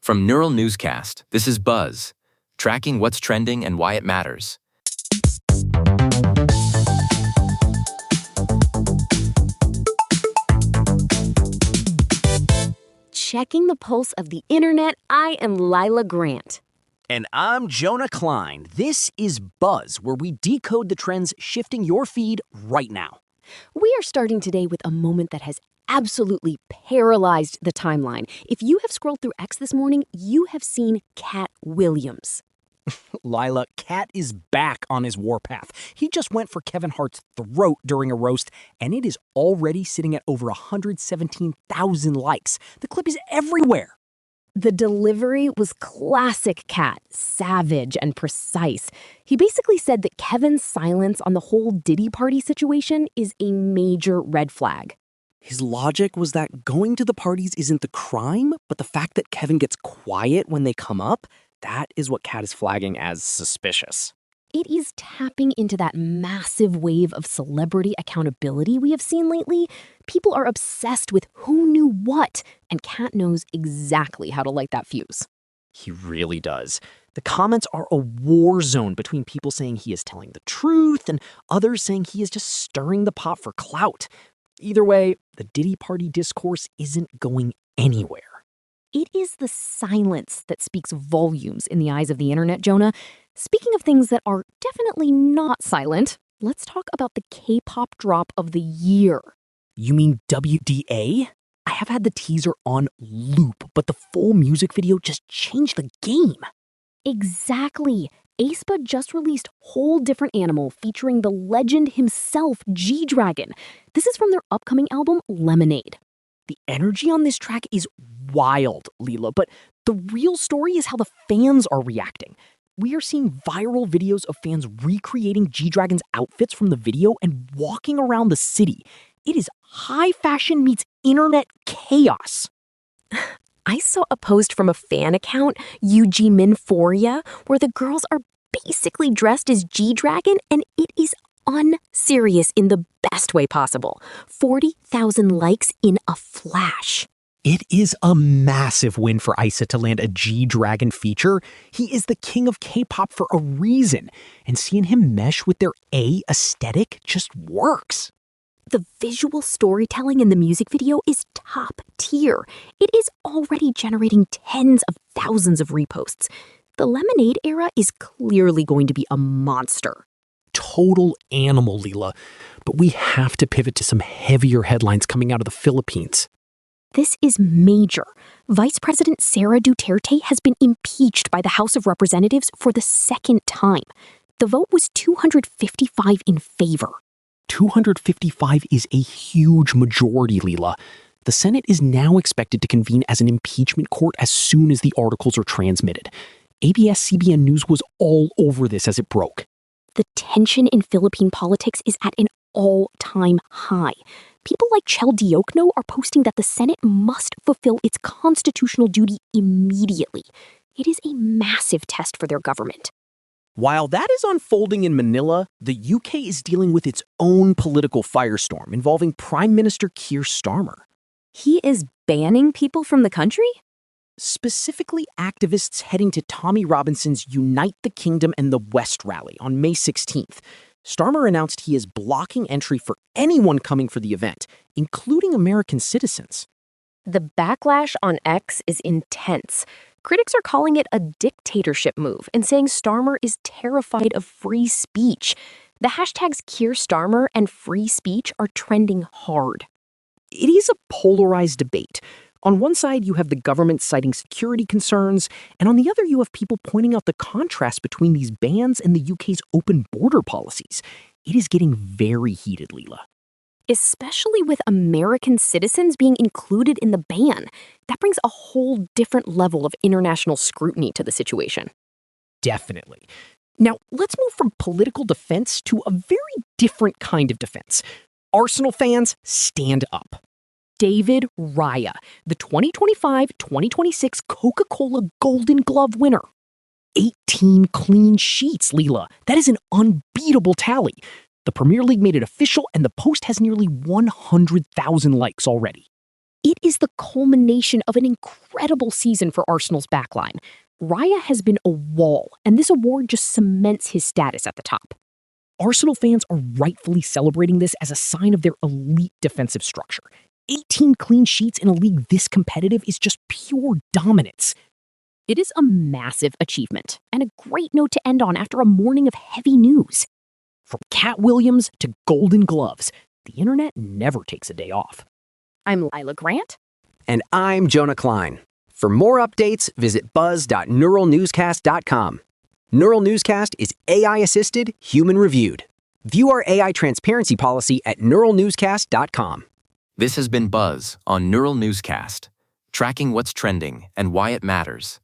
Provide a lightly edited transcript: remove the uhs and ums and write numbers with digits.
From Neural Newscast, this is Buzz, tracking what's trending and why it matters. Checking the pulse of the internet, I am Lila Grant. And I'm Jonah Klein. This is Buzz, where we decode the trends shifting your feed right now. We are starting today with a moment that has absolutely paralyzed the timeline. If you have scrolled through X this morning, you have seen Katt Williams. Lila, Katt is back on his warpath. He just went for Kevin Hart's throat during a roast, and it is already sitting at over 117,000 likes. The clip is everywhere. The delivery was classic Katt, savage and precise. He basically said that Kevin's silence on the whole Diddy party situation is a major red flag. His logic was that going to the parties isn't the crime, but the fact that Kevin gets quiet when they come up, that is what Katt is flagging as suspicious. It is tapping into that massive wave of celebrity accountability we have seen lately. People are obsessed with who knew what, and Katt knows exactly how to light that fuse. He really does. The comments are a war zone between people saying he is telling the truth and others saying he is just stirring the pot for clout. Either way, the Diddy party discourse isn't going anywhere. It is the silence that speaks volumes in the eyes of the internet, Jonah. Speaking of things that are definitely not silent, let's talk about the K-pop drop of the year. You mean WDA? I have had the teaser on loop, but the full music video just changed the game. Exactly. aespa just released Whole Different Animal featuring the legend himself, G-Dragon. This is from their upcoming album, Lemonade. The energy on this track is wild, Leela, but the real story is how the fans are reacting. We are seeing viral videos of fans recreating G-Dragon's outfits from the video and walking around the city. It is high fashion meets internet chaos. I saw a post from a fan account, UGMinforia, where the girls are basically dressed as G-Dragon, and it is unserious in the best way possible. 40,000 likes in a flash. It is a massive win for aespa to land a G-Dragon feature. He is the king of K-pop for a reason, and seeing him mesh with their A aesthetic just works. The visual storytelling in the music video is top tier. It is already generating tens of thousands of reposts. The Lemonade era is clearly going to be a monster. Total animal, Leela. But we have to pivot to some heavier headlines coming out of the Philippines. This is major. Vice President Sara Duterte has been impeached by the House of Representatives for the second time. The vote was 255 in favor. 255 is a huge majority, Leela. The Senate is now expected to convene as an impeachment court as soon as the articles are transmitted. ABS-CBN News was all over this as it broke. The tension in Philippine politics is at an all-time high. People like Chel Diokno are posting that the Senate must fulfill its constitutional duty immediately. It is a massive test for their government. While that is unfolding in Manila, the UK is dealing with its own political firestorm involving Prime Minister Keir Starmer. He is banning people from the country? Specifically, activists heading to Tommy Robinson's Unite the Kingdom and the West rally on May 16th. Starmer announced he is blocking entry for anyone coming for the event, including American citizens. The backlash on X is intense. Critics are calling it a dictatorship move and saying Starmer is terrified of free speech. The hashtags Keir Starmer and free speech are trending hard. It is a polarized debate. On one side, you have the government citing security concerns, and on the other, you have people pointing out the contrast between these bans and the UK's open border policies. It is getting very heated, Leela. Especially with American citizens being included in the ban. That brings a whole different level of international scrutiny to the situation. Definitely. Now, let's move from political defense to a very different kind of defense. Arsenal fans, stand up. David Raya, the 2025-2026 Coca-Cola Golden Glove winner. 18 clean sheets, Leela. That is an unbeatable tally. The Premier League made it official, and the post has nearly 100,000 likes already. It is the culmination of an incredible season for Arsenal's backline. Raya has been a wall, and this award just cements his status at the top. Arsenal fans are rightfully celebrating this as a sign of their elite defensive structure. 18 clean sheets in a league this competitive is just pure dominance. It is a massive achievement, and a great note to end on after a morning of heavy news. From Katt Williams to Golden Gloves, the internet never takes a day off. I'm Lila Grant. And I'm Jonah Klein. For more updates, visit buzz.neuralnewscast.com. Neural Newscast is AI-assisted, human-reviewed. View our AI transparency policy at neuralnewscast.com. This has been Buzz on Neural Newscast, tracking what's trending and why it matters.